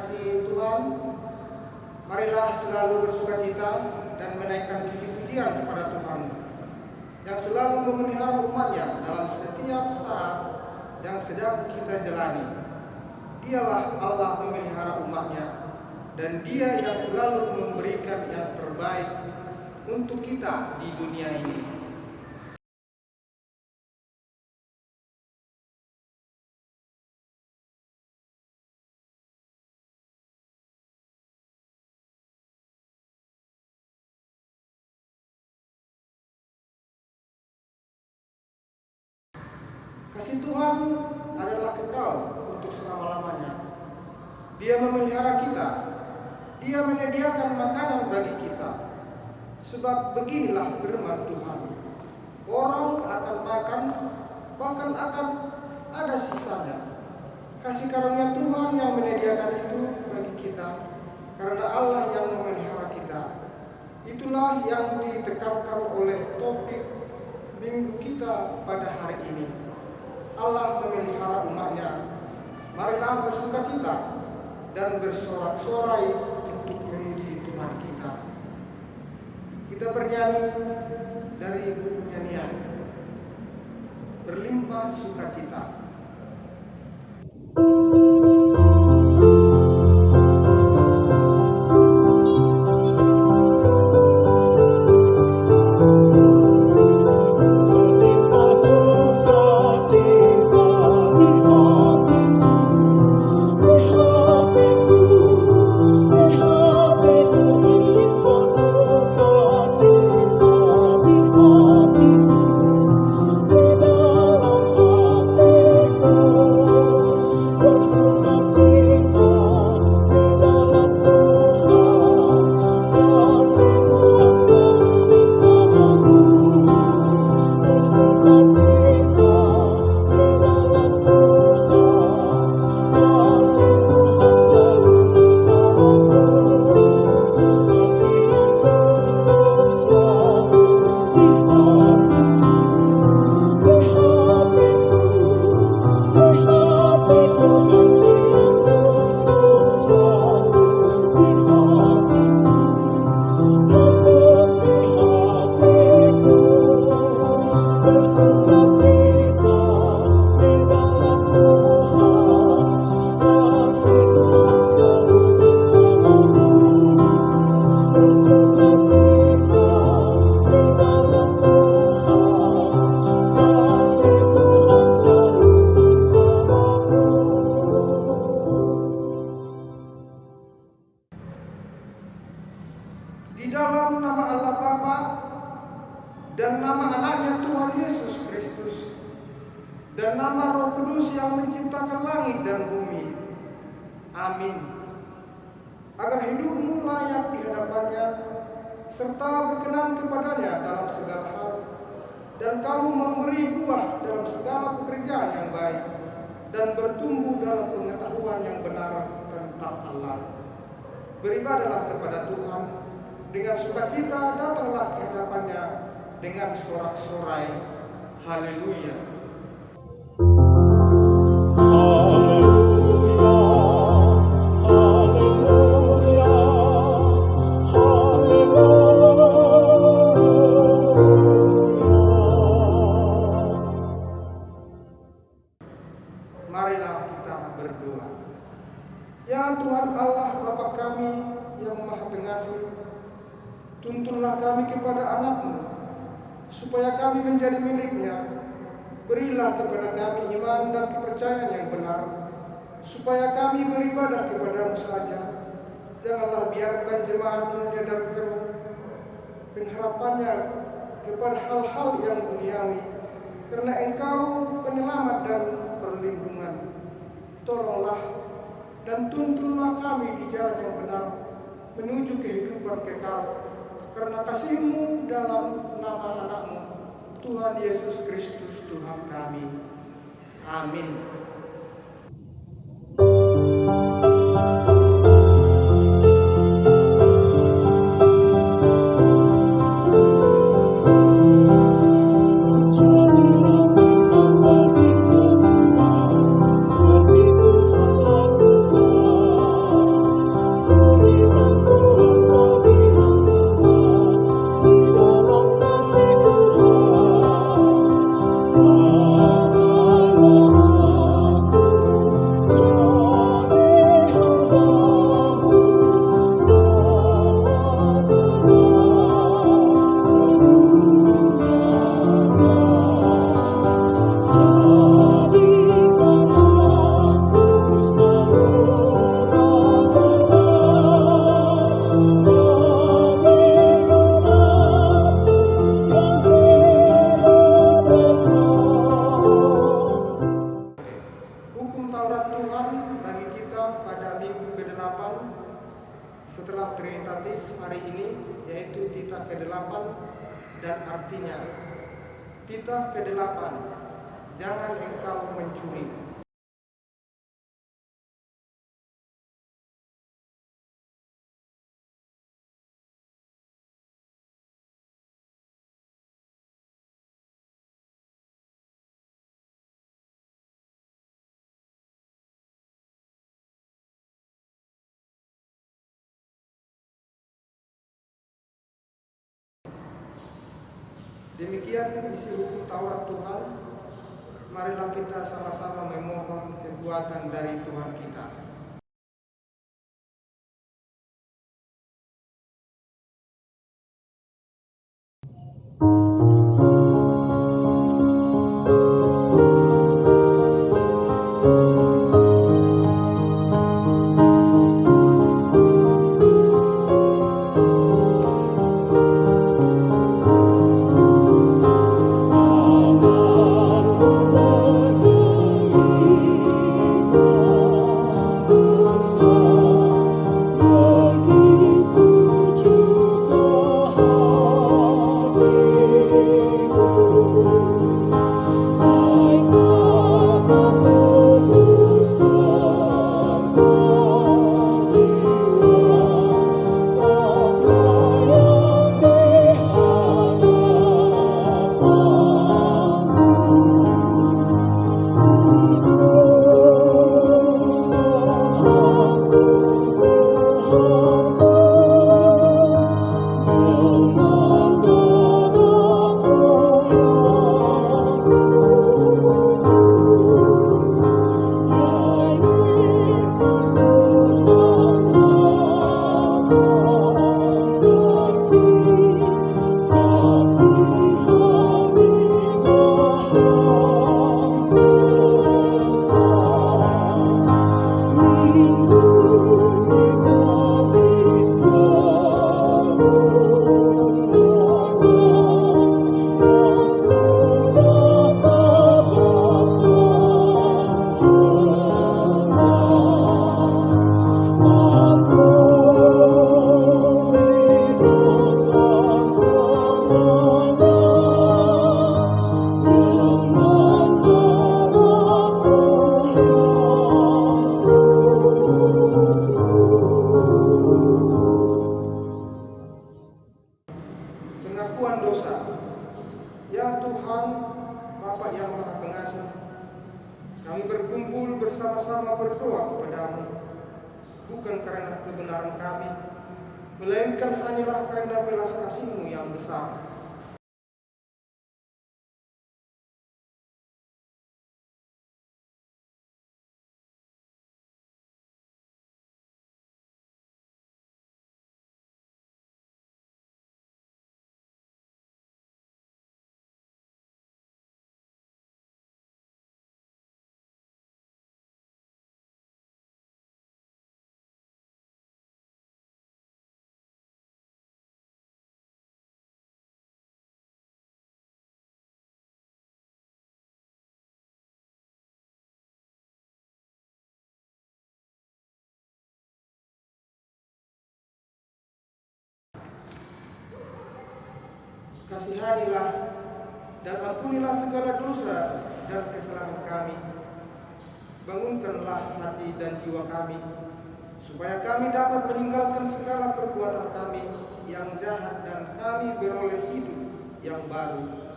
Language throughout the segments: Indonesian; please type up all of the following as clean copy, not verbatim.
dikasihi Tuhan, marilah selalu bersukacita dan menaikkan puji-pujian kepada Tuhan yang selalu memelihara umatnya dalam setiap saat yang sedang kita jalani. Dialah Allah memelihara umatnya, dan Dia yang selalu memberikan yang terbaik untuk kita di dunia ini. Kasih Tuhan adalah kekal untuk selama-lamanya. Dia memelihara kita. Dia menyediakan makanan bagi kita. Sebab beginilah firman Tuhan. Orang akan makan, bahkan akan ada sisanya. Kasih karunia Tuhan yang menyediakan itu bagi kita, karena Allah yang memelihara kita. Itulah yang ditekankan oleh topik minggu kita pada hari ini. Allah memelihara umatnya. Marilah bersukacita dan bersorak-sorai untuk memuji Tuhan kita. Kita bernyanyi dari buku nyanyian Berlimpah Sukacita. Di dalam nama Allah Bapa dan nama anaknya Tuhan Yesus Kristus dan nama Roh Kudus yang menciptakan langit dan bumi. Amin. Agar hidupmu layak di hadapannya serta berkenan kepadanya dalam segala hal, dan kamu memberi buah dalam segala pekerjaan yang baik dan bertumbuh dalam pengetahuan yang benar tentang Allah. Beribadalah kepada Tuhan dengan sukacita, datanglah ke hadapannya dengan sorak-sorai. Haleluya. Marilah kita berdoa. Ya Tuhan Allah Bapa kami yang Maha Pengasih, tuntunlah kami kepada anak-Mu, supaya kami menjadi milik-Nya. Berilah kepada kami iman dan kepercayaan yang benar, supaya kami beribadah kepada-Mu saja. Janganlah biarkan jemaat menyadarkan pengharapannya kepada hal-hal yang duniawi, karena Engkau penyelamat dan perlindungan. Tolonglah dan tuntunlah kami di jalan yang benar, menuju kehidupan kekal, karena kasih-Mu dalam nama anak-Mu, Tuhan Yesus Kristus Tuhan kami. Amin. setelah Trinitatis hari ini, yaitu titah ke-8 dan artinya titah ke-8, jangan engkau mencuri. Demikian isi hukum Taurat Tuhan. Marilah kita sama-sama memohon kekuatan dari Tuhan kita. Pengakuan dosa. Ya Tuhan, Bapa yang Maha Pengasih, kami berkumpul bersama-sama berdoa kepadamu, bukan karena kebenaran kami, melainkan hanyalah karena belas kasih-Mu yang besar. Kasihanilah dan ampunilah segala dosa dan kesalahan kami. Bangunkanlah hati dan jiwa kami, supaya kami dapat meninggalkan segala perbuatan kami yang jahat dan kami beroleh hidup yang baru.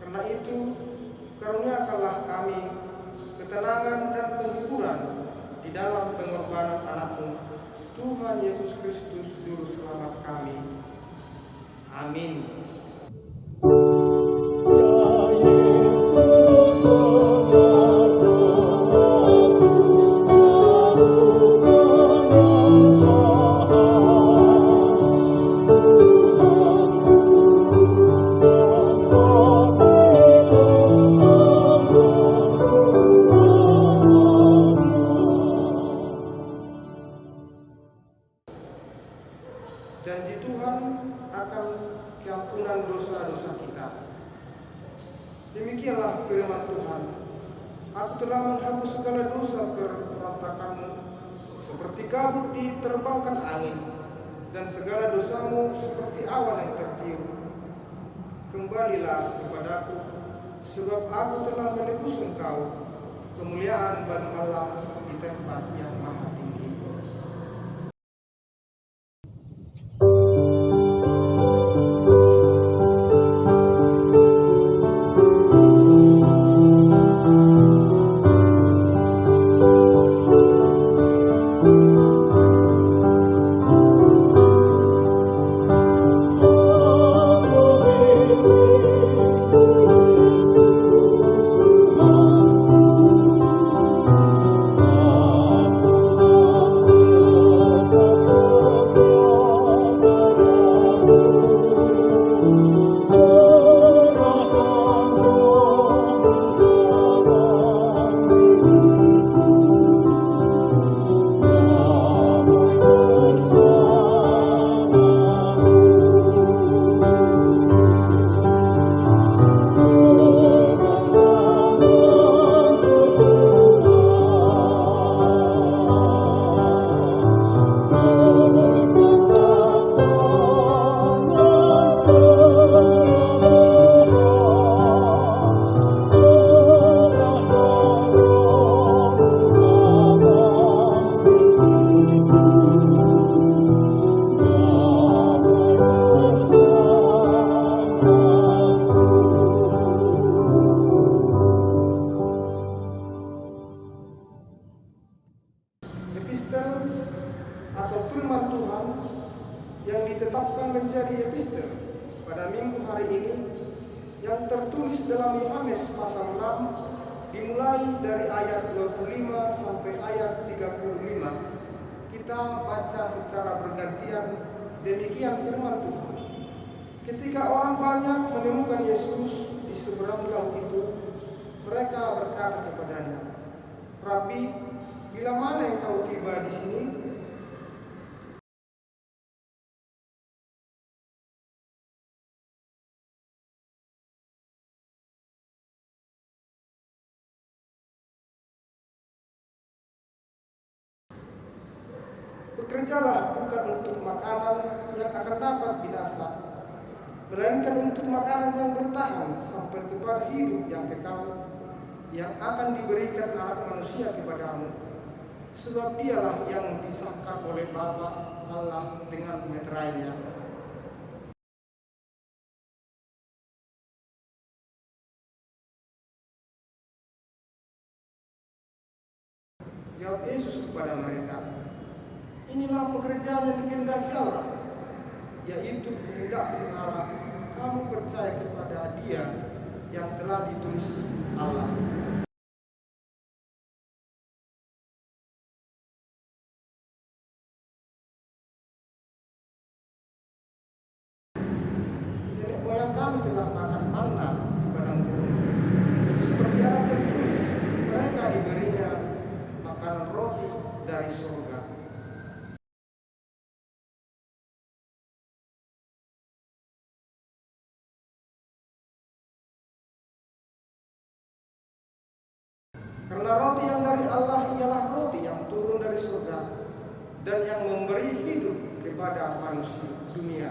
Karena itu, karuniakanlah kami ketenangan dan penghiburan di dalam pengorbanan Anak-Mu, Tuhan Yesus Kristus, Juru Selamat kami. Amin. Oh dosa-dosa kita. Demikianlah firman Tuhan. Aku telah menghapus segala dosa kerontakanmu, seperti kabut diterbangkan angin, dan segala dosamu seperti awan yang tertiup. Kembalilah kepadaku, sebab aku telah menebus engkau. Kemuliaan bagi Allah di tempat yang maha tinggi. Epistel atau firman Tuhan yang ditetapkan menjadi epistel pada minggu hari ini yang tertulis dalam Yohanes pasal 6 dimulai dari ayat 25 sampai ayat 35. Kita baca secara bergantian. Demikian firman Tuhan. Ketika orang banyak menemukan Yesus di seberang laut itu, mereka berkata kepadanya, "Rabi, bila mana engkau tiba di sini?" Bekerjalah bukan untuk makanan yang akan dapat binasa, melainkan untuk makanan yang bertahan sampai kepada hidup yang kekal, yang akan diberikan Anak Manusia kepadamu. Sebab dialah yang disahkan oleh Bapa Allah dengan meterainya. Jawab Yesus kepada mereka, "Inilah pekerjaan yang dikehendaki Allah, yaitu kehendak Allah kamu percaya kepada Dia yang telah ditulis Allah." Nenek moyang kami telah makan manna di padang gurun, seperti ada tertulis, mereka diberinya makanan roti dari surga. Karena roti yang dari Allah ialah roti yang turun dari surga dan yang memberi hidup kepada manusia dunia.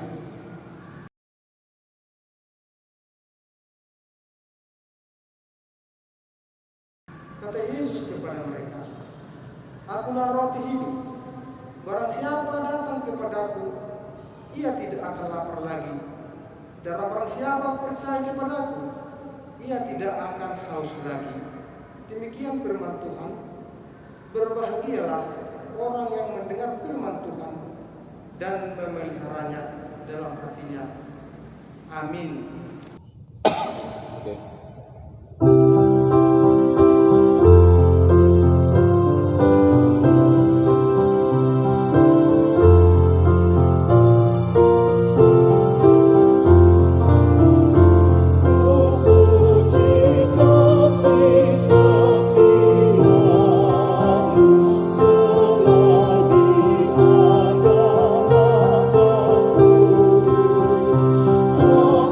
Kata Yesus kepada mereka, "Akulah roti hidup. Barang siapa datang kepadaku, ia tidak akan lapar lagi. Dan barang siapa percaya kepadaku, ia tidak akan haus lagi." Demikian firman Tuhan. Berbahagialah orang yang mendengar firman Tuhan dan memeliharanya dalam hatinya. Amin. Okay.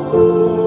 Aku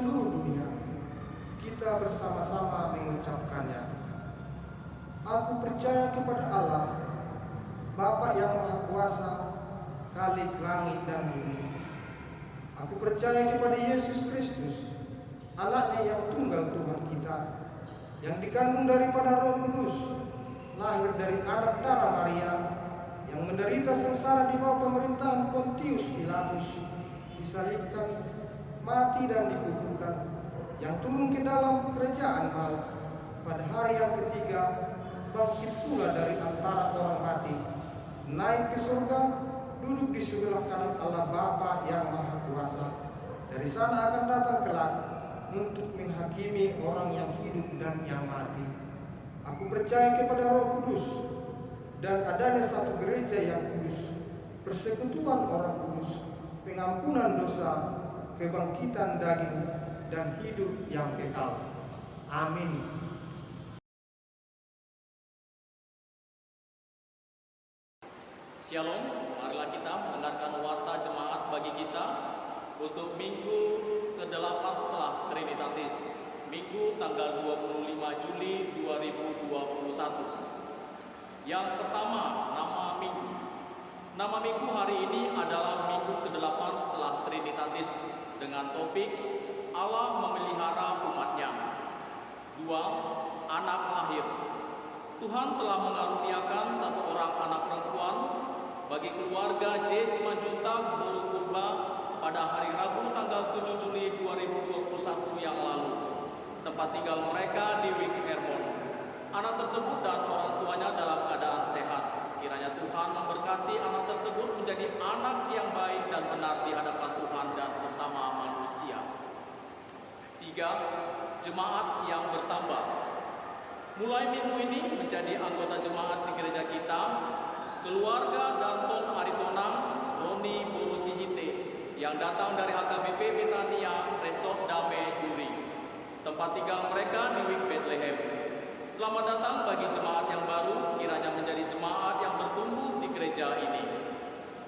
seluruh dunia. Kita bersama-sama mengucapkannya. Aku percaya kepada Allah, Bapa yang Maha Kuasa, Khalik langit dan bumi. Aku percaya kepada Yesus Kristus, Anaknya yang tunggal Tuhan kita, yang dikandung daripada Roh Kudus, lahir dari anak darah Maria, yang menderita sengsara di bawah pemerintahan Pontius Pilatus, disalibkan, mati dan dikuburkan, yang turun ke dalam kerajaan maut, pada hari yang ketiga bangkit pula dari antara orang mati, naik ke surga, duduk di sebelah kanan Allah Bapa yang Maha Kuasa. Dari sana akan datang kelak untuk menghakimi orang yang hidup dan yang mati. Aku percaya kepada Roh Kudus dan adanya satu gereja yang kudus, persekutuan orang kudus, pengampunan dosa, kebangkitan daging, dan hidup yang kekal. Amin. Shalom, marilah kita mendengarkan warta jemaat bagi kita untuk minggu ke-8 setelah Trinitatis, minggu tanggal 25 Juli 2021. Yang pertama, nama minggu. Nama minggu hari ini adalah minggu ke-8 setelah Trinitatis dengan topik Allah memelihara umatnya. 2. Anak lahir. Tuhan telah mengaruniakan satu orang anak perempuan bagi keluarga J. Simanjuntak Boru Purba pada hari Rabu tanggal 7 Juli 2021 yang lalu. Tempat tinggal mereka di Wik Hermon. Anak tersebut dan orang tuanya dalam keadaan sehat. Kiranya Tuhan memberkati anak tersebut menjadi anak yang baik dan benar di hadapan Tuhan dan sesama manusia. 3. Jemaat yang bertambah. Mulai minggu ini menjadi anggota jemaat di gereja kita, keluarga Danton Aritonang, Roni Borusihite, yang datang dari HKBP Betania, Resort Dame, Duri. Tempat tinggal mereka di Wik Bethlehem. Selamat datang bagi jemaat yang baru, kiranya menjadi jemaat yang bertumbuh di gereja ini.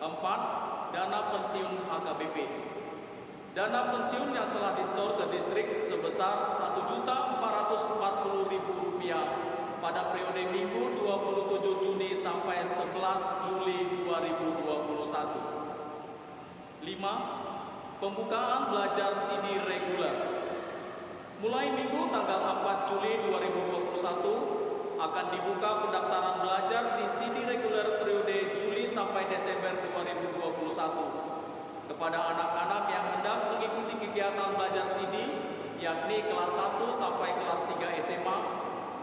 4. Dana pensiun HKBP. Dana pensiun yang telah disetor ke distrik sebesar Rp1.440.000 pada periode minggu 27 Juni sampai 11 Juli 2021. 5. Pembukaan belajar CD reguler. Mulai minggu tanggal 4 Juli 2021 akan dibuka pendaftaran belajar di CD reguler periode Juli sampai Desember 2021 kepada anak-anak yang hendak mengikuti kegiatan belajar CD, yakni kelas 1 sampai kelas 3 SMA,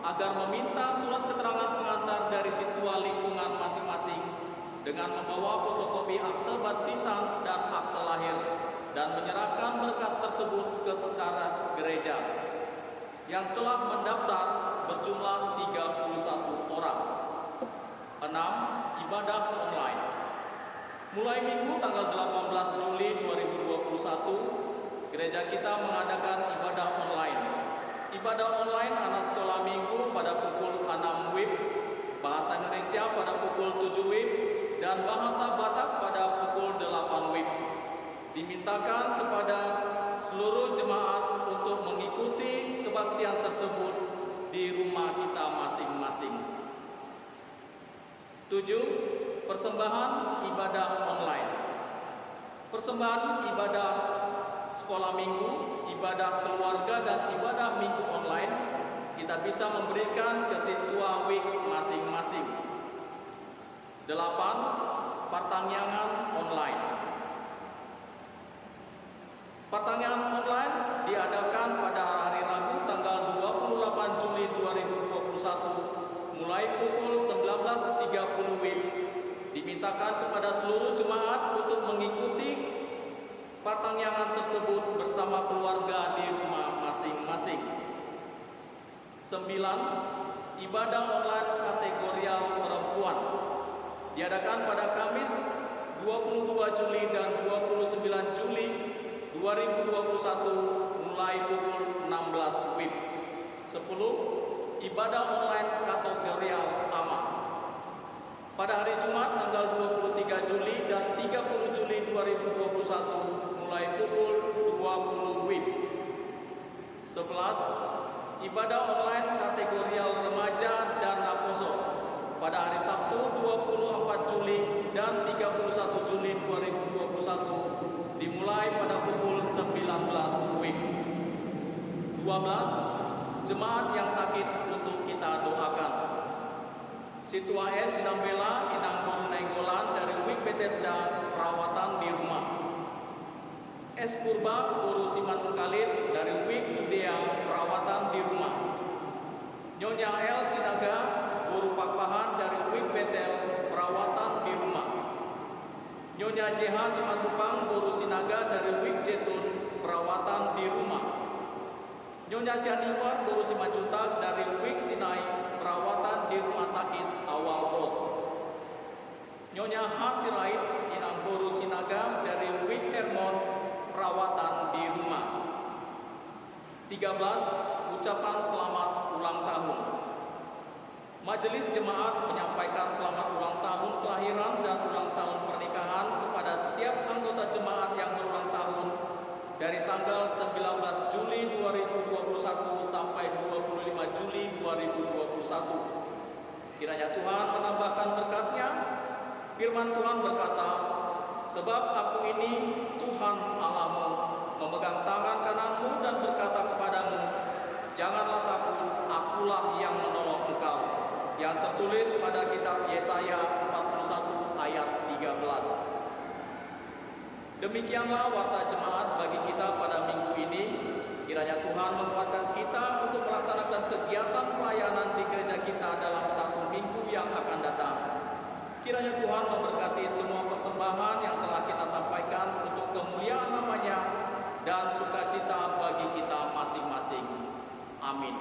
agar meminta surat keterangan pengantar dari situa lingkungan masing-masing dengan membawa fotokopi akte baptisan dan akte lahir dan menyerahkan berkas tersebut ke sekretariat gereja yang telah mendaftar berjumlah 31 orang. 6. Ibadah online. Mulai minggu tanggal 18 Juli 2021, gereja kita mengadakan ibadah online. Ibadah online anak sekolah minggu pada pukul 6 WIB, bahasa Indonesia pada pukul 7 WIB, dan bahasa Batak pada pukul 8 WIB. Dimintakan kepada seluruh jemaat untuk mengikuti kebaktian tersebut di rumah kita masing-masing. 7. Persembahan ibadah online. Persembahan ibadah sekolah minggu, ibadah keluarga, dan ibadah minggu online kita bisa memberikan ke situa WIK masing-masing. 8. Pertanyaan online. Pertanyaan online diadakan pada hari Rabu tanggal 28 Juli 2021 mulai pukul 19.30 WIB. Dimintakan kepada seluruh jemaat untuk mengikuti pertanyaan tersebut bersama keluarga di rumah masing-masing. 9. Ibadah online kategorial perempuan diadakan pada Kamis 22 Juli dan 29 Juli 2021 mulai pukul 16 WIB. 10. Ibadah online kategorial AMA pada hari Jumat tanggal 23 Juli dan 30 Juli 2021 mulai pukul 20 WIB. 11. Ibadah online kategorial remaja dan Naposo pada hari Sabtu 24 Juli dan 31 Juli 2021 dimulai pada pukul 19 WIB. 12. Jemaat yang sakit untuk kita doakan. Situa S. Sinambela Inang Boru Nainggolan dari WIB Bethesda perawatan di rumah. S. Purba Boru Simanung Kalit dari WIB Judea perawatan di rumah. Nyonya L. Sinaga Boru Pakpahan dari WIB Betel perawatan di rumah. Nyonya JH Simatupang Boru Sinaga dari WIB Jetun perawatan di rumah. Nyonya Sianiwar Boru Simanjuntak dari WIB Sinai perawatan di rumah sakit Awal Ros. Nyonya H. Sirait Inang Boru Sinaga dari WIB Hermon perawatan di rumah. 13. Ucapan selamat ulang tahun. Majelis Jemaat menyampaikan selamat ulang tahun kelahiran dan ulang tahun pernikahan kepada setiap anggota jemaat yang berulang tahun dari tanggal 19 Juli 2021 sampai 25 Juli 2021. Kiranya Tuhan menambahkan berkat-Nya. Firman Tuhan berkata, "Sebab aku ini Tuhan Allahmu, memegang tangan kananmu dan berkata kepadamu, janganlah takut, akulah yang menolong engkau." Yang tertulis pada kitab Yesaya 41 ayat 13. Demikianlah warta jemaat bagi kita pada minggu ini. Kiranya Tuhan menguatkan kita untuk melaksanakan kegiatan pelayanan di gereja kita dalam satu minggu yang akan datang. Kiranya Tuhan memberkati semua persembahan yang telah kita sampaikan untuk kemuliaan nama-Nya dan sukacita bagi kita masing-masing. Amin.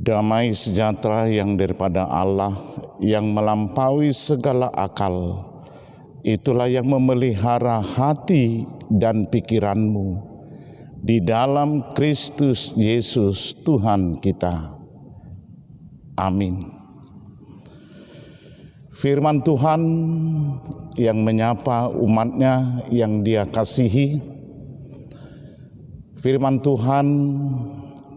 Damai sejahtera yang daripada Allah yang melampaui segala akal, itulah yang memelihara hati dan pikiranmu di dalam Kristus Yesus Tuhan kita. Amin. Firman Tuhan yang menyapa umat-Nya yang Dia kasihi. Firman Tuhan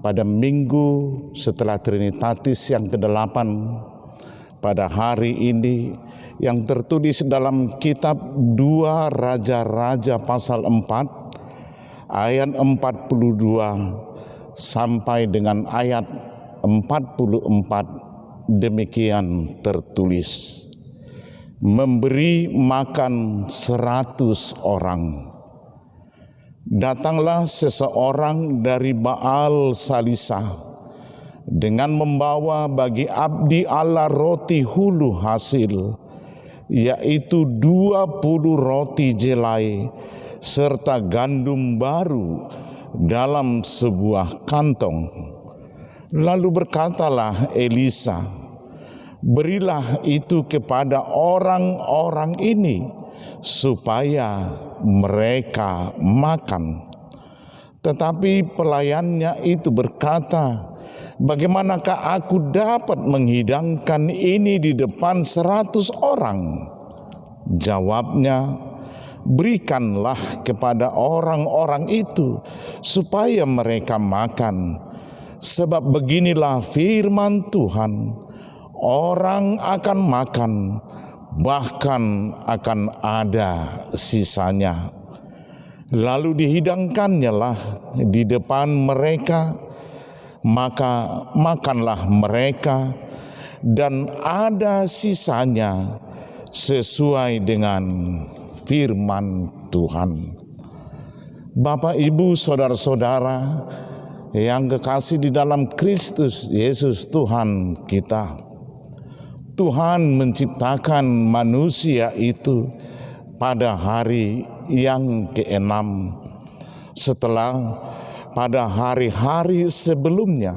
pada minggu setelah Trinitatis yang ke-8 pada hari ini yang tertulis dalam kitab 2 Raja-Raja pasal 4 ayat 42 sampai dengan ayat 44 demikian tertulis. Memberi makan 100 orang. Datanglah seseorang dari Baal Salisah dengan membawa bagi abdi Allah roti hulu hasil yaitu 20 roti jelai serta gandum baru dalam sebuah kantong. Lalu berkatalah Elisa, berilah itu kepada orang-orang ini supaya mereka makan. Tetapi pelayannya itu berkata, bagaimanakah aku dapat menghidangkan ini di depan 100 orang? Jawabnya, berikanlah kepada orang-orang itu supaya mereka makan. Sebab beginilah firman Tuhan, orang akan makan, bahkan akan ada sisanya. Lalu dihidangkannya lah di depan mereka, maka makanlah mereka, dan ada sisanya sesuai dengan firman Tuhan. Bapak, Ibu, saudara-saudara yang kekasih di dalam Kristus Yesus Tuhan kita, Tuhan menciptakan manusia itu pada hari yang ke-6 setelah pada hari-hari sebelumnya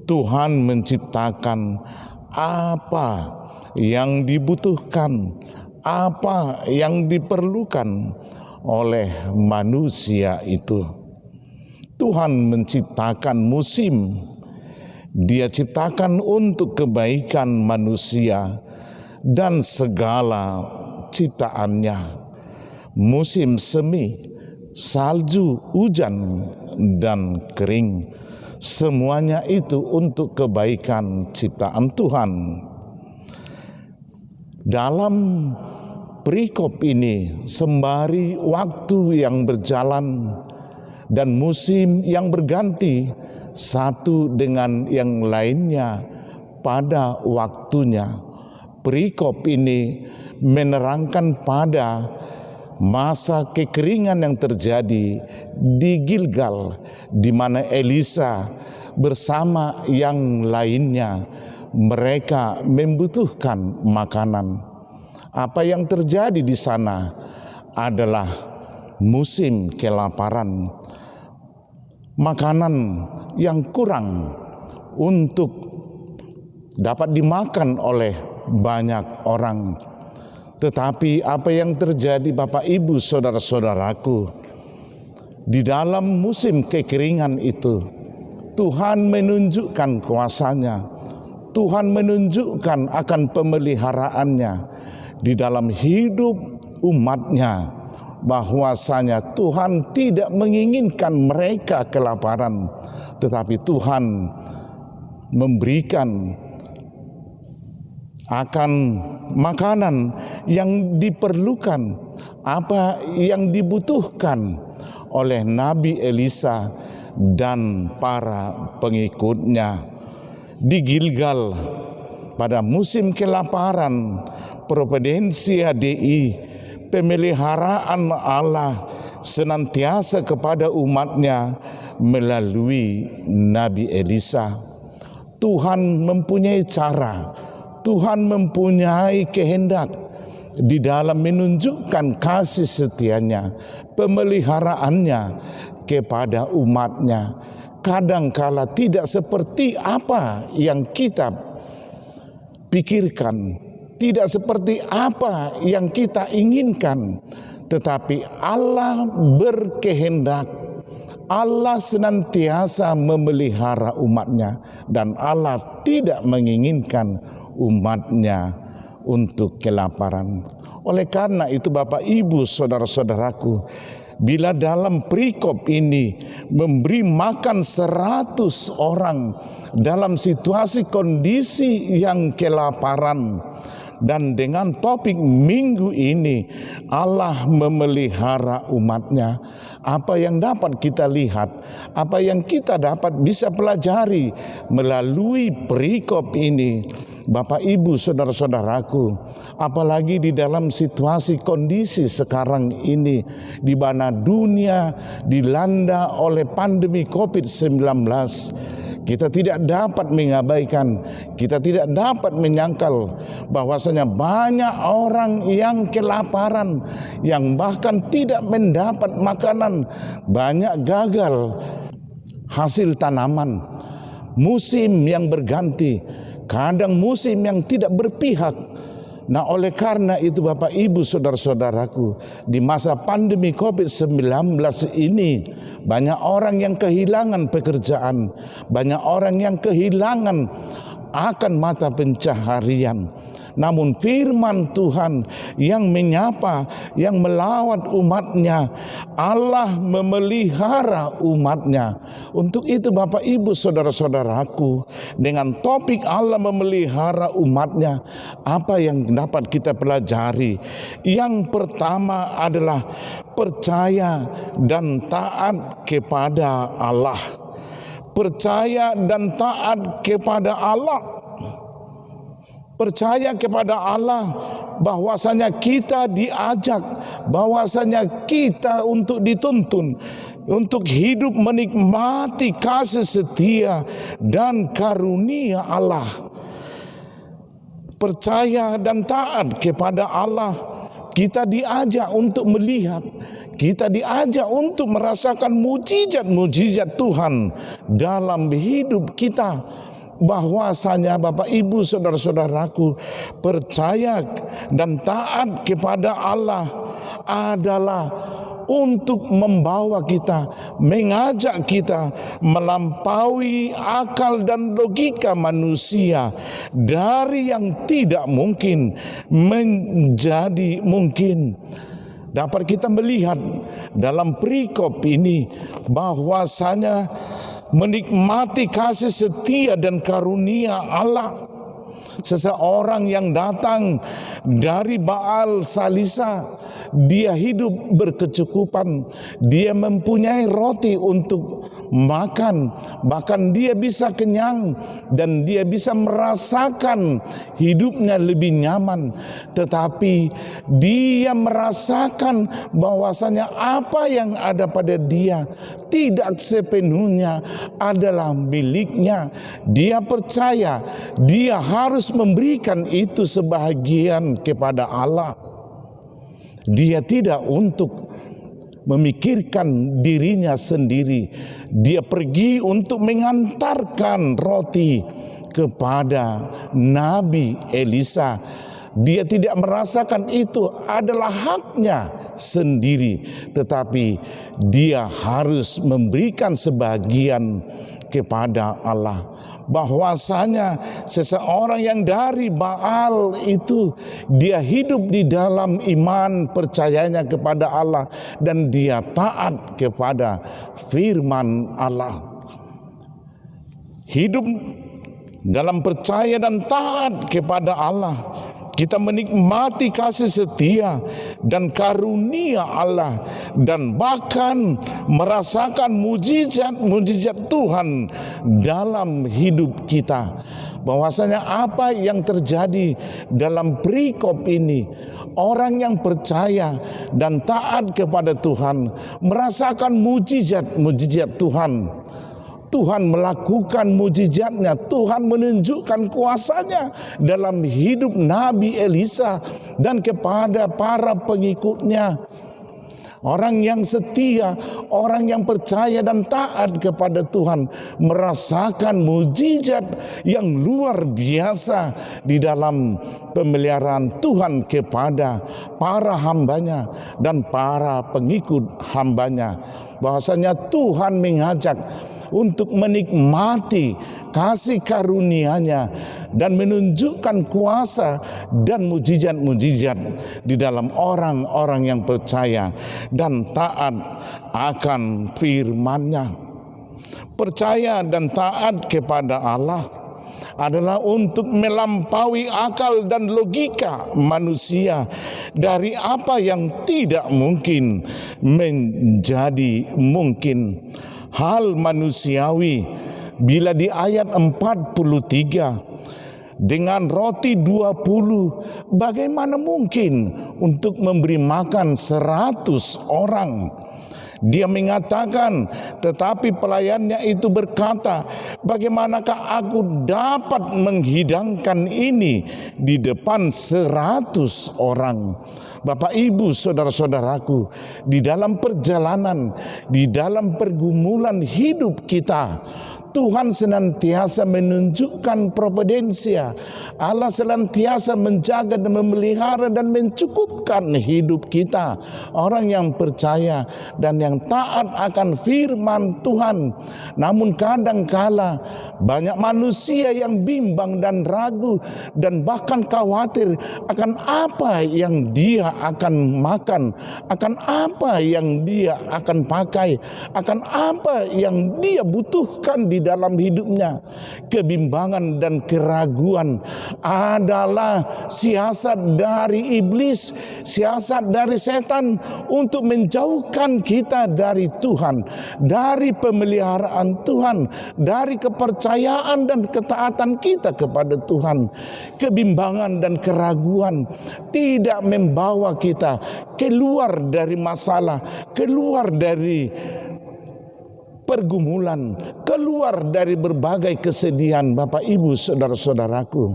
Tuhan menciptakan apa yang dibutuhkan, apa yang diperlukan oleh manusia itu. Tuhan menciptakan musim. Dia ciptakan untuk kebaikan manusia dan segala ciptaannya. Musim semi, salju, hujan, dan kering. Semuanya itu untuk kebaikan ciptaan Tuhan. Dalam perikop ini, sembari waktu yang berjalan dan musim yang berganti satu dengan yang lainnya pada waktunya, perikop ini menerangkan pada masa kekeringan yang terjadi di Gilgal, di mana Elisa bersama yang lainnya mereka membutuhkan makanan. Apa yang terjadi di sana adalah musim kelaparan, makanan yang kurang untuk dapat dimakan oleh banyak orang. Tetapi apa yang terjadi, Bapak, Ibu, saudara-saudaraku, di dalam musim kekeringan itu Tuhan menunjukkan kuasa-Nya. Tuhan menunjukkan akan pemeliharaannya di dalam hidup umat-Nya, bahwasanya Tuhan tidak menginginkan mereka kelaparan, tetapi Tuhan memberikan akan makanan yang diperlukan, apa yang dibutuhkan oleh Nabi Elisa dan para pengikutnya. Di Gilgal pada musim kelaparan, Providensia Dei, pemeliharaan Allah senantiasa kepada umat-Nya melalui Nabi Elisa. Tuhan mempunyai cara, Tuhan mempunyai kehendak di dalam menunjukkan kasih setia-Nya, pemeliharaannya kepada umat-Nya. Kadangkala tidak seperti apa yang kita pikirkan, tidak seperti apa yang kita inginkan, tetapi Allah berkehendak. Allah senantiasa memelihara umat-Nya, dan Allah tidak menginginkan umat-Nya untuk kelaparan. Oleh karena itu, Bapak, Ibu, saudara-saudaraku, bila dalam perikop ini memberi makan 100 orang dalam situasi kondisi yang kelaparan, dan dengan topik minggu ini Allah memelihara umat-Nya, apa yang dapat kita lihat, apa yang kita dapat bisa pelajari melalui perikop ini, Bapak, Ibu, saudara-saudaraku, apalagi di dalam situasi kondisi sekarang ini di mana dunia dilanda oleh pandemi COVID-19, Kita tidak dapat mengabaikan, kita tidak dapat menyangkal bahwasanya banyak orang yang kelaparan, yang bahkan tidak mendapat makanan, banyak gagal hasil tanaman, musim yang berganti, kadang musim yang tidak berpihak. Nah, oleh karena itu Bapak Ibu saudara-saudaraku, di masa pandemi COVID-19 ini banyak orang yang kehilangan pekerjaan, banyak orang yang kehilangan akan mata pencaharian. Namun firman Tuhan yang menyapa, yang melawat umatnya, Allah memelihara umatnya. Untuk itu Bapak Ibu saudara-saudaraku, dengan topik Allah memelihara umatnya, apa yang dapat kita pelajari? Yang pertama adalah percaya dan taat kepada Allah. Percaya dan taat kepada Allah. Percaya kepada Allah bahwasanya kita diajak, bahwasanya kita untuk dituntun untuk hidup menikmati kasih setia dan karunia Allah. Percaya dan taat kepada Allah, kita diajak untuk melihat, kita diajak untuk merasakan mujizat-mujizat Tuhan dalam hidup kita. Bahwasanya Bapak Ibu saudara-saudaraku, percaya dan taat kepada Allah adalah untuk membawa kita, mengajak kita melampaui akal dan logika manusia, dari yang tidak mungkin menjadi mungkin. Dapat kita melihat dalam perikop ini bahwasanya menikmati kasih setia dan karunia Allah. Seseorang yang datang dari Baal Salisa, dia hidup berkecukupan, dia mempunyai roti untuk makan, bahkan dia bisa kenyang dan dia bisa merasakan hidupnya lebih nyaman. Tetapi dia merasakan bahwasanya apa yang ada pada dia tidak sepenuhnya adalah miliknya. Dia percaya dia harus memberikan itu sebahagian kepada Allah. Dia tidak untuk memikirkan dirinya sendiri. Dia pergi untuk mengantarkan roti kepada Nabi Elisa. Dia tidak merasakan itu adalah haknya sendiri, tetapi dia harus memberikan sebagian kepada Allah. Bahwasanya seseorang yang dari Baal itu, dia hidup di dalam iman, percayanya kepada Allah, dan dia taat kepada firman Allah. Hidup dalam percaya dan taat kepada Allah, kita menikmati kasih setia dan karunia Allah, dan bahkan merasakan mujizat-mujizat Tuhan dalam hidup kita. Bahwasanya apa yang terjadi dalam perikop ini, orang yang percaya dan taat kepada Tuhan merasakan mujizat-mujizat Tuhan. Tuhan melakukan mujizatnya, Tuhan menunjukkan kuasanya dalam hidup Nabi Elisa dan kepada para pengikutnya. Orang yang setia, orang yang percaya dan taat kepada Tuhan merasakan mujizat yang luar biasa di dalam pemeliharaan Tuhan kepada para hambanya dan para pengikut hambanya. Bahwasanya Tuhan mengajak untuk menikmati kasih karunia-Nya dan menunjukkan kuasa dan mujizat-mujizat di dalam orang-orang yang percaya dan taat akan firman-Nya. Percaya dan taat kepada Allah adalah untuk melampaui akal dan logika manusia, dari apa yang tidak mungkin menjadi mungkin. Hal manusiawi bila di ayat 43, dengan roti 20 bagaimana mungkin untuk memberi makan 100 orang? Dia mengatakan, tetapi pelayannya itu berkata, bagaimanakah aku dapat menghidangkan ini di depan 100 orang? Bapak, Ibu, saudara-saudaraku, di dalam perjalanan, di dalam pergumulan hidup kita, Tuhan senantiasa menunjukkan providensia. Allah senantiasa menjaga dan memelihara dan mencukupkan hidup kita. Orang yang percaya dan yang taat akan firman Tuhan. Namun kadangkala banyak manusia yang bimbang dan ragu dan bahkan khawatir akan apa yang dia akan makan, akan apa yang dia akan pakai, akan apa yang dia butuhkan di dalam hidupnya. Kebimbangan dan keraguan adalah siasat dari iblis, siasat dari setan untuk menjauhkan kita dari Tuhan, dari pemeliharaan Tuhan, dari kepercayaan dan ketaatan kita kepada Tuhan. Kebimbangan dan keraguan tidak membawa kita keluar dari masalah, keluar dari pergumulan, keluar dari berbagai kesedihan. Bapak, Ibu, saudara-saudaraku,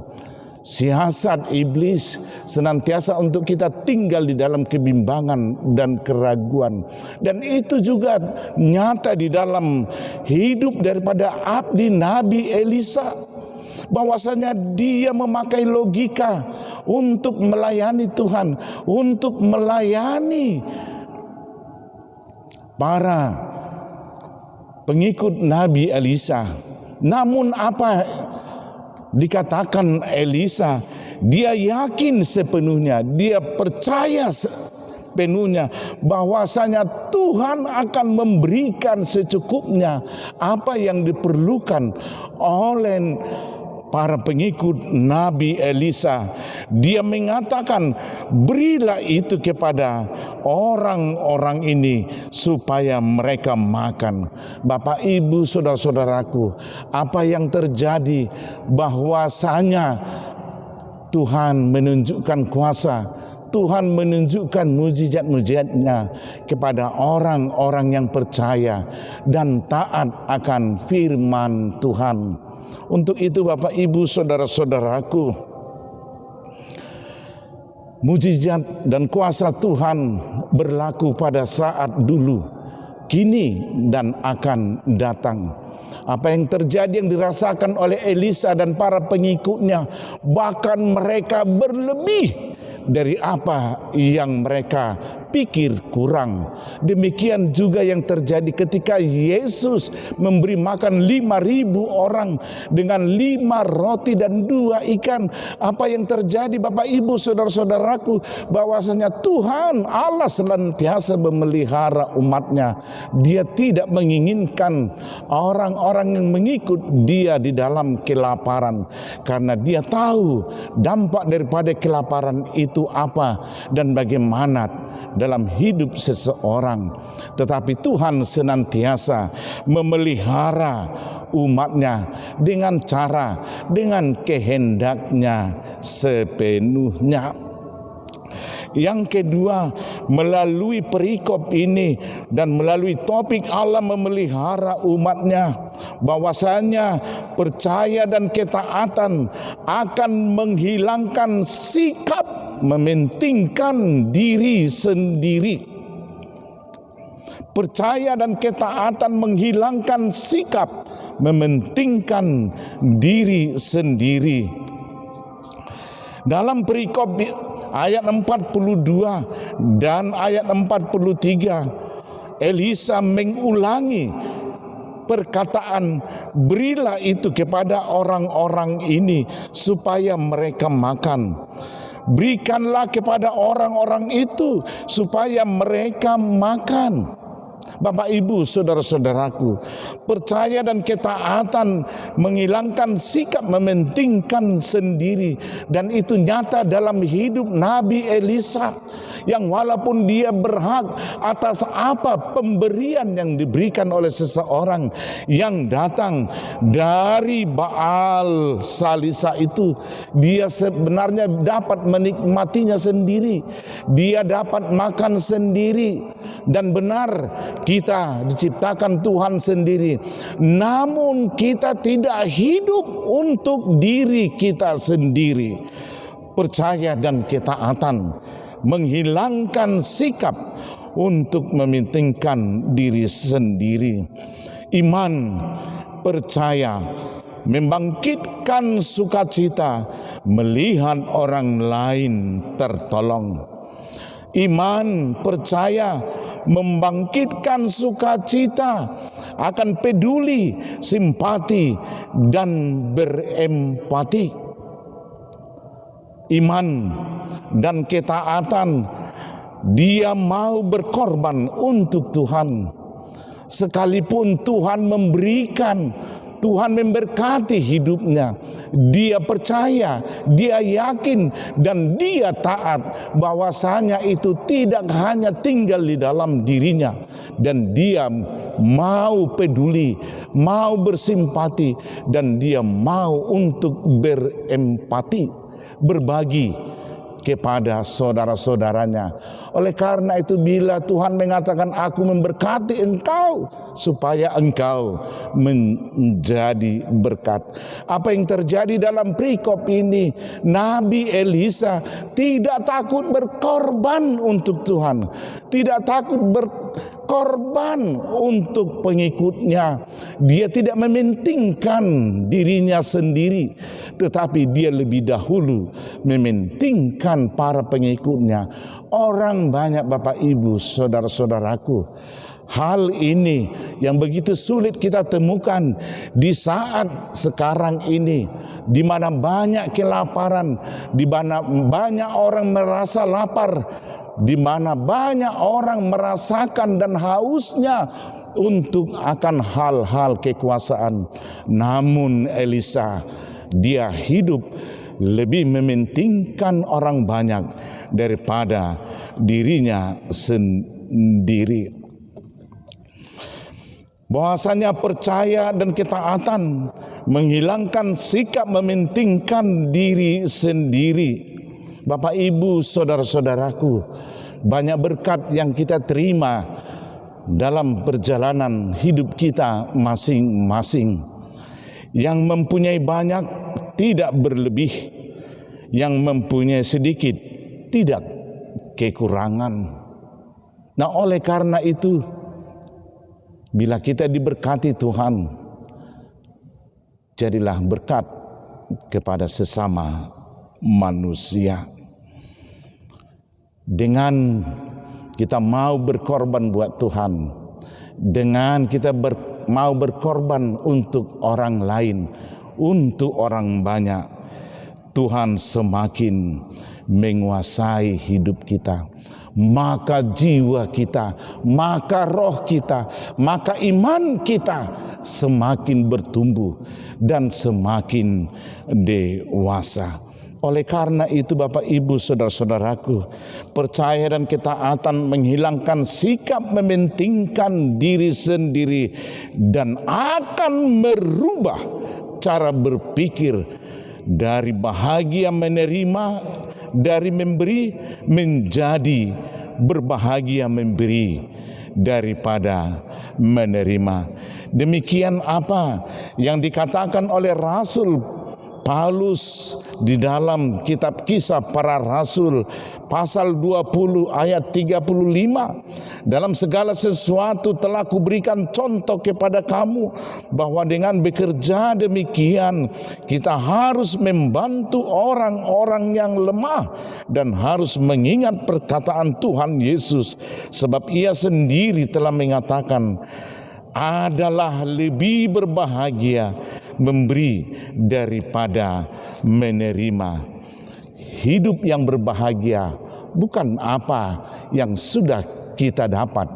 siasat iblis senantiasa untuk kita tinggal di dalam kebimbangan dan keraguan. Dan itu juga nyata di dalam hidup daripada abdi Nabi Elisa, bahwasanya dia memakai logika untuk melayani Tuhan, untuk melayani para pengikut Nabi Elisa. Namun apa dikatakan Elisa? Dia yakin sepenuhnya, dia percaya sepenuhnya bahwasanya Tuhan akan memberikan secukupnya apa yang diperlukan oleh para pengikut Nabi Elisa. Dia mengatakan, berilah itu kepada orang-orang ini supaya mereka makan. Bapak, Ibu, saudara-saudaraku, apa yang terjadi bahwasanya Tuhan menunjukkan kuasa, Tuhan menunjukkan mujizat-mujizatnya kepada orang-orang yang percaya dan taat akan firman Tuhan. Untuk itu Bapak, Ibu, saudara-saudaraku, mujizat dan kuasa Tuhan berlaku pada saat dulu, kini, dan akan datang. Apa yang terjadi yang dirasakan oleh Elisa dan para pengikutnya, bahkan mereka berlebih dari apa yang mereka pikir kurang. Demikian juga yang terjadi ketika Yesus memberi makan 5.000 orang dengan 5 roti dan 2 ikan. Apa yang terjadi Bapak, Ibu, saudara-saudaraku, bahwasanya Tuhan Allah senantiasa memelihara umatnya. Dia tidak menginginkan orang-orang yang mengikut dia di dalam kelaparan, karena dia tahu dampak daripada kelaparan itu apa dan bagaimana dalam hidup seseorang. Tetapi Tuhan senantiasa memelihara umatnya dengan cara, dengan kehendaknya sepenuhnya. Yang kedua, melalui perikop ini dan melalui topik Allah memelihara umatnya, bahwasanya percaya dan ketaatan akan menghilangkan sikap mementingkan diri sendiri. Percaya dan ketaatan menghilangkan sikap mementingkan diri sendiri. Dalam perikop ayat 42 dan ayat 43, Elisa mengulangi perkataan, berilah itu kepada orang-orang ini supaya mereka makan. Berikanlah kepada orang-orang itu supaya mereka makan. Bapak, Ibu, saudara-saudaraku, percaya dan ketaatan menghilangkan sikap mementingkan sendiri, dan itu nyata dalam hidup Nabi Elisa yang walaupun dia berhak atas apa pemberian yang diberikan oleh seseorang yang datang dari Baal Salisa itu, dia sebenarnya dapat menikmatinya sendiri, dia dapat makan sendiri. Dan benar, kita diciptakan Tuhan sendiri, namun kita tidak hidup untuk diri kita sendiri. Percaya dan ketaatan menghilangkan sikap untuk mementingkan diri sendiri. Iman, percaya membangkitkan sukacita melihat orang lain tertolong. Iman, percaya membangkitkan sukacita akan peduli, simpati, dan berempati. Iman dan ketaatan, dia mau berkorban untuk Tuhan. Sekalipun Tuhan memberikan, Tuhan memberkati hidupnya, dia percaya, dia yakin, dan dia taat bahwasanya itu tidak hanya tinggal di dalam dirinya, dan dia mau peduli, mau bersimpati, dan dia mau untuk berempati, berbagi kepada saudara-saudaranya. Oleh karena itu, bila Tuhan mengatakan aku memberkati engkau supaya engkau menjadi berkat. Apa yang terjadi dalam perikop ini? Nabi Elisa tidak takut berkorban untuk Tuhan, tidak takut berkorban untuk pengikutnya. Dia tidak mementingkan dirinya sendiri, tetapi dia lebih dahulu mementingkan para pengikutnya. Orang banyak, Bapak Ibu, saudara-saudaraku, hal ini yang begitu sulit kita temukan di saat sekarang ini, di mana banyak kelaparan, di mana banyak orang merasa lapar, di mana banyak orang merasakan dan hausnya untuk akan hal-hal kekuasaan. Namun Elisa, dia hidup lebih mementingkan orang banyak daripada dirinya sendiri. Bahwasanya percaya dan ketaatan menghilangkan sikap mementingkan diri sendiri. Bapak Ibu, saudara-saudaraku, banyak berkat yang kita terima dalam perjalanan hidup kita masing-masing. Yang mempunyai banyak tidak berlebih, yang mempunyai sedikit tidak kekurangan. Nah, oleh karena itu, bila kita diberkati Tuhan, jadilah berkat kepada sesama manusia. Dengan kita mau berkorban buat Tuhan, dengan kita mau berkorban untuk orang lain, untuk orang banyak, Tuhan semakin menguasai hidup kita. Maka jiwa kita, maka roh kita, maka iman kita semakin bertumbuh dan semakin dewasa. Oleh karena itu, Bapak Ibu, saudara-saudaraku, percaya dan ketaatan menghilangkan sikap mementingkan diri sendiri dan akan merubah cara berpikir dari bahagia menerima, dari memberi menjadi berbahagia memberi daripada menerima. Demikian apa yang dikatakan oleh Rasul Paulus di dalam kitab Kisah Para Rasul pasal 20 ayat 35. Dalam segala sesuatu telah kuberikan contoh kepada kamu, bahwa dengan bekerja demikian kita harus membantu orang-orang yang lemah dan harus mengingat perkataan Tuhan Yesus, sebab ia sendiri telah mengatakan, adalah lebih berbahagia memberi daripada menerima. Hidup yang berbahagia bukan apa yang sudah kita dapat,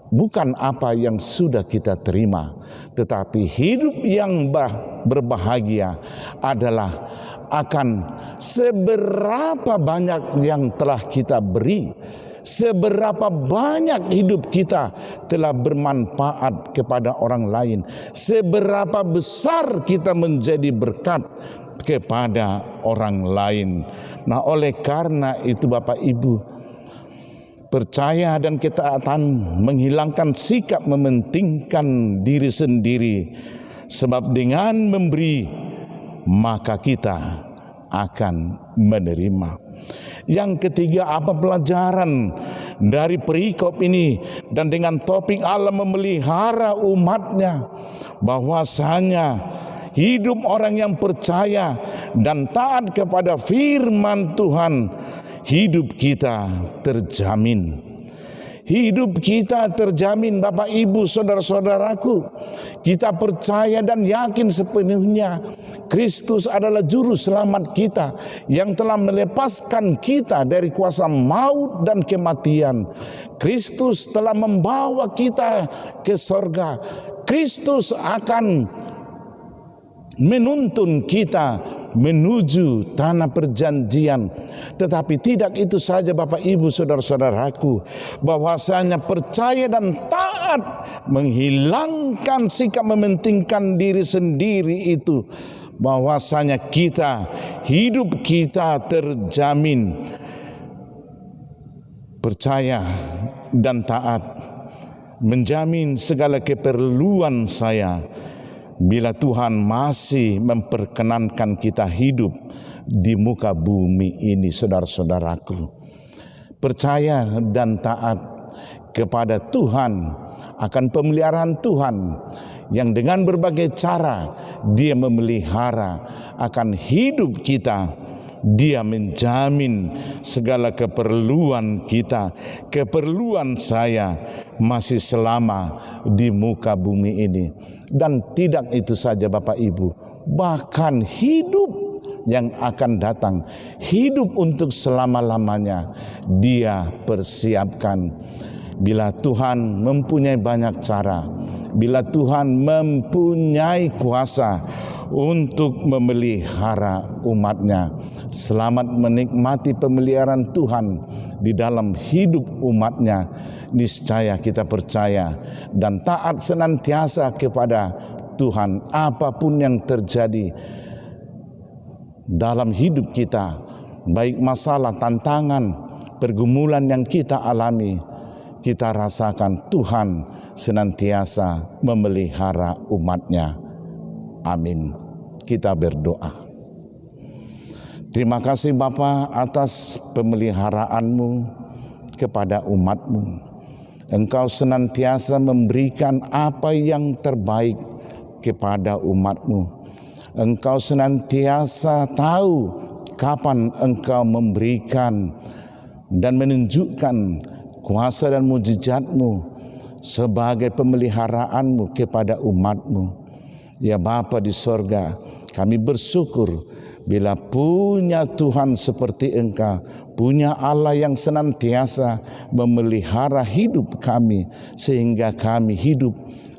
bukan apa yang sudah kita terima, tetapi hidup yang berbahagia adalah akan seberapa banyak yang telah kita beri, seberapa banyak hidup kita telah bermanfaat kepada orang lain, seberapa besar kita menjadi berkat kepada orang lain. Nah, oleh karena itu Bapak Ibu, percaya dan ketaatan menghilangkan sikap mementingkan diri sendiri, sebab dengan memberi maka kita akan menerima. Yang ketiga, apa pelajaran dari perikop ini dan dengan topik Allah memelihara umatnya? Bahwasanya hidup orang yang percaya dan taat kepada firman Tuhan, hidup kita terjamin. Hidup kita terjamin Bapak Ibu saudara-saudaraku. Kita percaya dan yakin sepenuhnya Kristus adalah juru selamat kita yang telah melepaskan kita dari kuasa maut dan kematian. Kristus telah membawa kita ke sorga. Kristus akan menuntun kita menuju tanah perjanjian. Tetapi tidak itu saja Bapak Ibu saudara-saudaraku, bahwasanya percaya dan taat menghilangkan sikap mementingkan diri sendiri itu, bahwasanya hidup kita terjamin. Percaya dan taat menjamin segala keperluan saya bila Tuhan masih memperkenankan kita hidup di muka bumi ini, saudara-saudaraku. Percaya dan taat kepada Tuhan akan pemeliharaan Tuhan yang dengan berbagai cara Dia memelihara akan hidup kita. Dia menjamin segala keperluan kita, keperluan saya masih selama di muka bumi ini. Dan tidak itu saja Bapak Ibu, bahkan hidup yang akan datang, hidup untuk selama-lamanya Dia persiapkan. Bila Tuhan mempunyai banyak cara, bila Tuhan mempunyai kuasa untuk memelihara umatnya, selamat menikmati pemeliharaan Tuhan di dalam hidup umatnya. Niscaya kita percaya dan taat senantiasa kepada Tuhan apapun yang terjadi dalam hidup kita, baik masalah, tantangan, pergumulan yang kita alami, kita rasakan Tuhan senantiasa memelihara umatnya. Amin. Kita berdoa. Terima kasih Bapa atas pemeliharaanmu kepada umatmu. Engkau senantiasa memberikan apa yang terbaik kepada umatmu. Engkau senantiasa tahu kapan engkau memberikan dan menunjukkan kuasa dan mujizatmu sebagai pemeliharaanmu kepada umatmu. Ya Bapa di sorga, kami bersyukur bila punya Tuhan seperti Engkau, punya Allah yang senantiasa memelihara hidup kami, sehingga kami hidup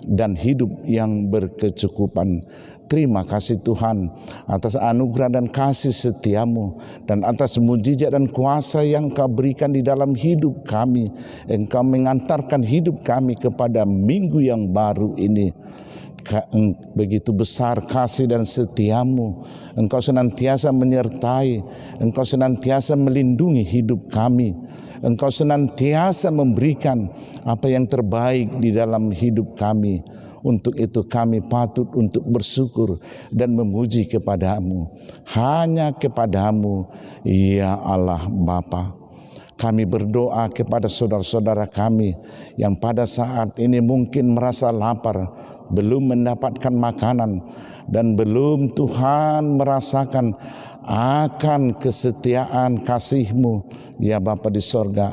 dan hidup yang berkecukupan. Terima kasih Tuhan atas anugerah dan kasih setiamu, dan atas mujizat dan kuasa yang Kau berikan di dalam hidup kami. Engkau mengantarkan hidup kami kepada minggu yang baru ini. Begitu besar kasih dan setiamu. Engkau senantiasa menyertai, Engkau senantiasa melindungi hidup kami. Engkau senantiasa memberikan apa yang terbaik di dalam hidup kami. Untuk itu kami patut untuk bersyukur dan memuji kepadamu. Hanya kepadamu ya Allah Bapa. Kami berdoa kepada saudara-saudara kami yang pada saat ini mungkin merasa lapar, belum mendapatkan makanan, dan belum Tuhan merasakan akan kesetiaan kasih-Mu ya Bapa di sorga.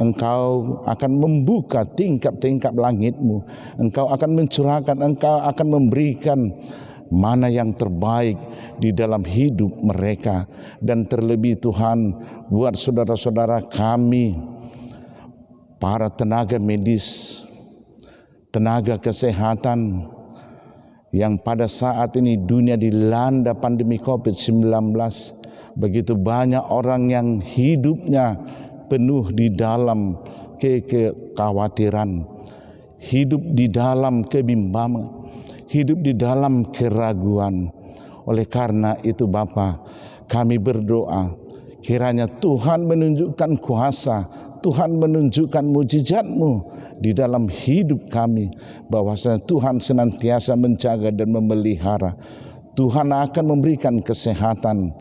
Engkau akan membuka tingkap-tingkap langit-Mu. Engkau akan mencurahkan, Engkau akan memberikan mana yang terbaik di dalam hidup mereka. Dan terlebih Tuhan, buat saudara-saudara kami para tenaga medis, tenaga kesehatan yang pada saat ini dunia dilanda pandemi COVID-19. Begitu banyak orang yang hidupnya penuh di dalam kekhawatiran, hidup di dalam kebimbangan, hidup di dalam keraguan. Oleh karena itu Bapa, kami berdoa kiranya Tuhan menunjukkan kuasa, Tuhan menunjukkan mujizat-Mu di dalam hidup kami, bahwasanya Tuhan senantiasa menjaga dan memelihara. Tuhan akan memberikan kesehatan,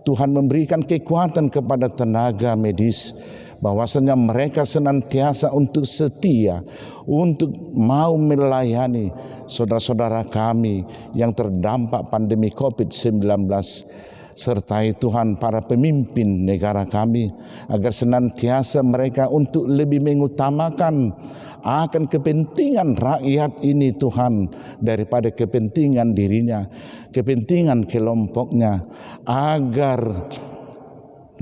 Tuhan memberikan kekuatan kepada tenaga medis, bahwasanya mereka senantiasa untuk setia, untuk mau melayani saudara-saudara kami yang terdampak pandemi COVID-19. Sertai Tuhan para pemimpin negara kami, agar senantiasa mereka untuk lebih mengutamakan akan kepentingan rakyat ini Tuhan, daripada kepentingan dirinya, kepentingan kelompoknya, agar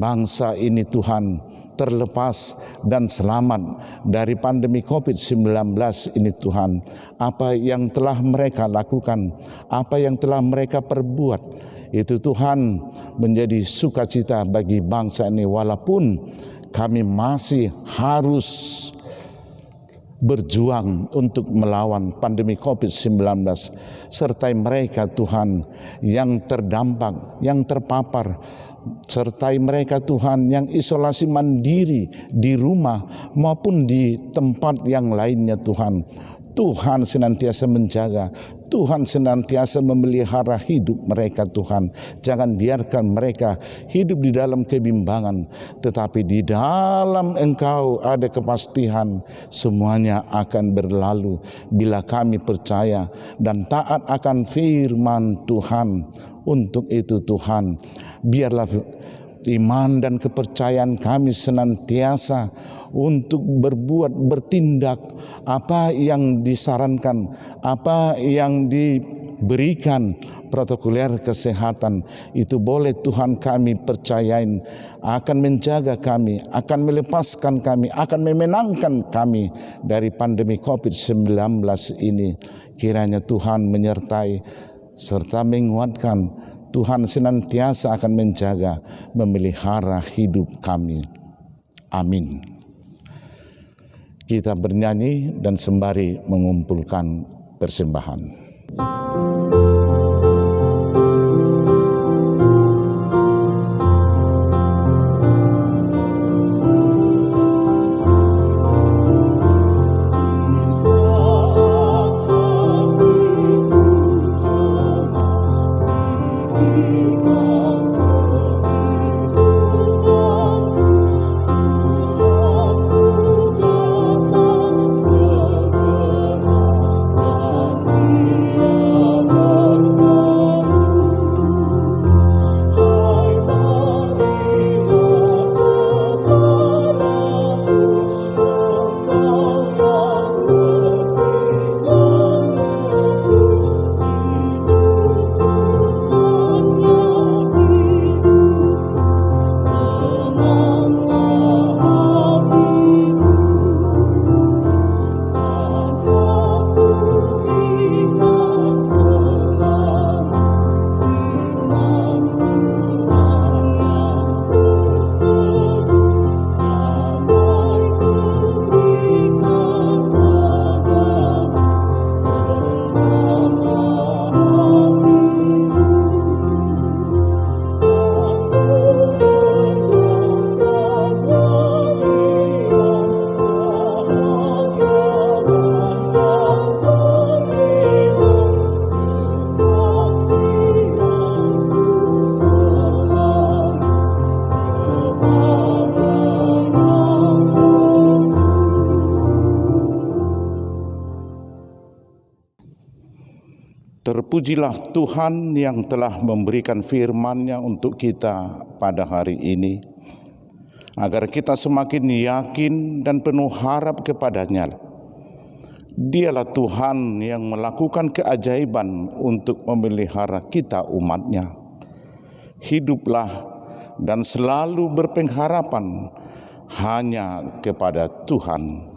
bangsa ini Tuhan terlepas dan selamat dari pandemi COVID-19 ini Tuhan. Apa yang telah mereka lakukan, apa yang telah mereka perbuat, itu Tuhan menjadi sukacita bagi bangsa ini, walaupun kami masih harus berjuang untuk melawan pandemi COVID-19. Sertai mereka Tuhan yang terdampak, yang terpapar, sertai mereka Tuhan yang isolasi mandiri di rumah maupun di tempat yang lainnya Tuhan. Tuhan senantiasa menjaga, Tuhan senantiasa memelihara hidup mereka Tuhan. Jangan biarkan mereka hidup di dalam kebimbangan, tetapi di dalam Engkau ada kepastian semuanya akan berlalu bila kami percaya dan taat akan firman Tuhan. Untuk itu Tuhan, biarlah iman dan kepercayaan kami senantiasa untuk berbuat, bertindak apa yang disarankan, apa yang diberikan protokoler kesehatan. Itu boleh Tuhan kami percayain akan menjaga kami, akan melepaskan kami, akan memenangkan kami dari pandemi COVID-19 ini. Kiranya Tuhan menyertai serta menguatkan. Tuhan senantiasa akan menjaga, memelihara hidup kami. Amin. Kita bernyanyi dan sembari mengumpulkan persembahan. Terpujilah Tuhan yang telah memberikan firman-Nya untuk kita pada hari ini, agar kita semakin yakin dan penuh harap kepada-Nya. Dialah Tuhan yang melakukan keajaiban untuk memelihara kita umat-Nya. Hiduplah dan selalu berpengharapan hanya kepada Tuhan.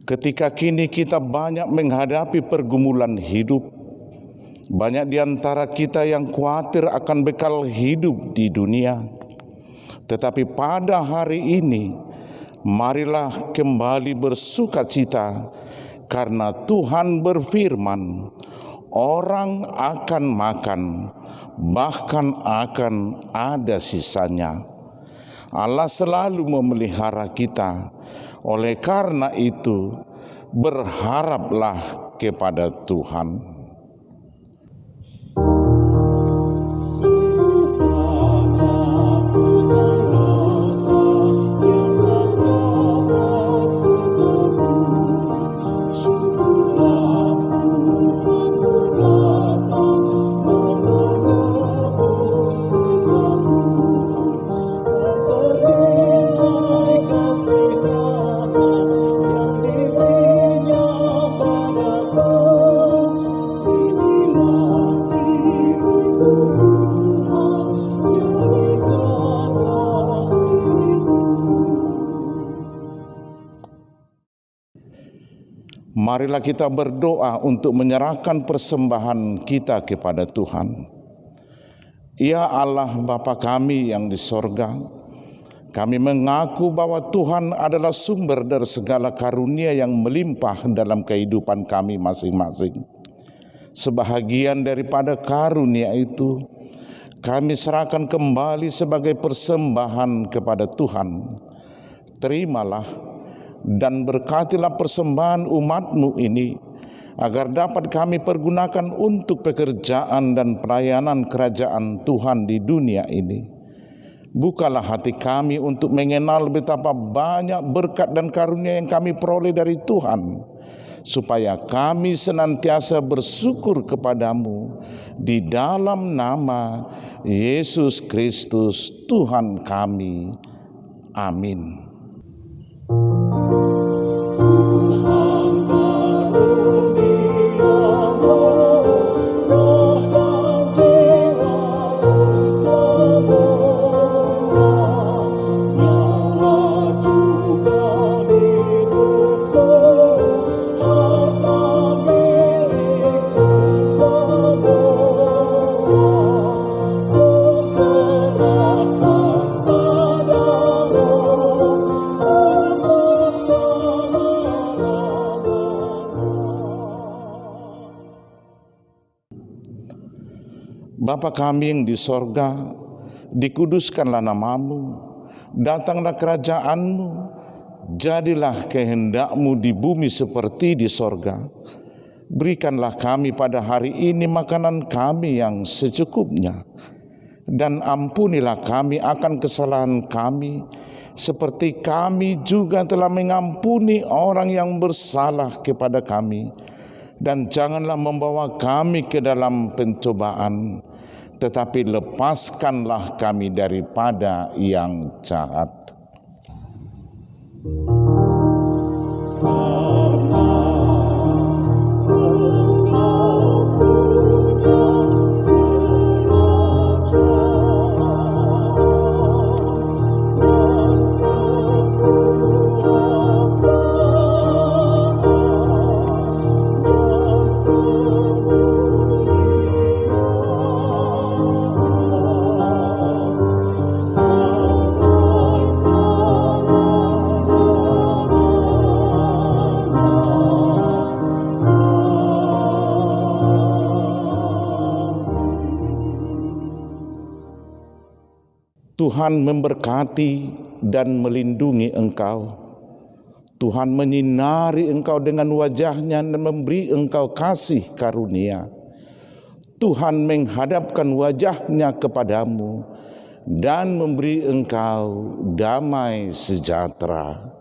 Ketika kini kita banyak menghadapi pergumulan hidup, banyak di antara kita yang khawatir akan bekal hidup di dunia. Tetapi pada hari ini, marilah kembali bersukacita karena Tuhan berfirman, orang akan makan, bahkan akan ada sisanya. Allah selalu memelihara kita. Oleh karena itu, berharaplah kepada Tuhan. Marilah kita berdoa untuk menyerahkan persembahan kita kepada Tuhan. Ya Allah Bapa kami yang di sorga, kami mengaku bahwa Tuhan adalah sumber dari segala karunia yang melimpah dalam kehidupan kami masing-masing. Sebahagian daripada karunia itu, kami serahkan kembali sebagai persembahan kepada Tuhan. Terimalah dan berkatilah persembahan umat-Mu ini, agar dapat kami pergunakan untuk pekerjaan dan pelayanan kerajaan Tuhan di dunia ini. Bukalah hati kami untuk mengenal betapa banyak berkat dan karunia yang kami peroleh dari Tuhan, supaya kami senantiasa bersyukur kepadamu di dalam nama Yesus Kristus Tuhan kami. Amin. Bapa kami yang di sorga, dikuduskanlah namamu, datanglah kerajaanmu, jadilah kehendak-Mu di bumi seperti di sorga. Berikanlah kami pada hari ini makanan kami yang secukupnya, dan ampunilah kami akan kesalahan kami, seperti kami juga telah mengampuni orang yang bersalah kepada kami. Dan janganlah membawa kami ke dalam pencobaan, tetapi lepaskanlah kami daripada yang jahat. Tuhan memberkati dan melindungi engkau. Tuhan menyinari engkau dengan wajah-Nya dan memberi engkau kasih karunia. Tuhan menghadapkan wajah-Nya kepadamu dan memberi engkau damai sejahtera.